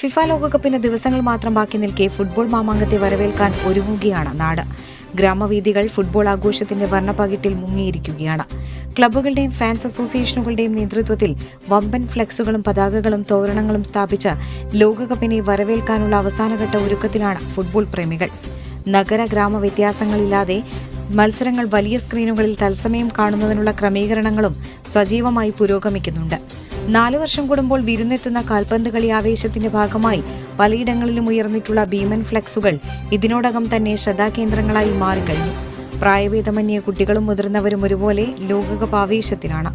FIFA ലോകകപ്പിന് ദിവസങ്ങൾ മാത്രം ബാക്കി നിൽക്കെ ഫുട്ബോൾ മാമാങ്കത്തെ വരവേൽക്കാൻ ഒരുങ്ങുകയാണ് നാട്. ഗ്രാമവീഥികൾ ഫുട്ബോൾ ആഘോഷത്തിന്റെ വർണ്ണപ്പകിട്ടിൽ മുങ്ങിയിരിക്കുകയാണ്. ക്ലബ്ബുകളുടെയും ഫാൻസ് അസോസിയേഷനുകളുടെയും നേതൃത്വത്തിൽ വമ്പൻ ഫ്ലെക്സുകളും പതാകകളും തോരണങ്ങളും സ്ഥാപിച്ച് ലോകകപ്പിനെ വരവേൽക്കാനുള്ള അവസാനഘട്ട ഒരുക്കത്തിലാണ് ഫുട്ബോൾ പ്രേമികൾ. നഗര ഗ്രാമ വ്യത്യാസങ്ങളില്ലാതെ മത്സരങ്ങൾ വലിയ സ്ക്രീനുകളിൽ തത്സമയം കാണുന്നതിനുള്ള ക്രമീകരണങ്ങളും സജീവമായി പുരോഗമിക്കുന്നുണ്ട്. 4 വർഷം കൂടുമ്പോൾ വിരുന്നെത്തുന്ന കാൽപന്ത് കളി ആവേശത്തിന്റെ ഭാഗമായി പലയിടങ്ങളിലും ഉയർന്നിട്ടുള്ള ഭീമൻ ഫ്ലെക്സുകൾ ഇതിനോടകം തന്നെ ശ്രദ്ധാകേന്ദ്രങ്ങളായി മാറിക്കഴിഞ്ഞു. പ്രായഭേദമന്യേ കുട്ടികളും മുതിർന്നവരും ഒരുപോലെ ലോകകപ്പ് ആവേശത്തിലാണ്.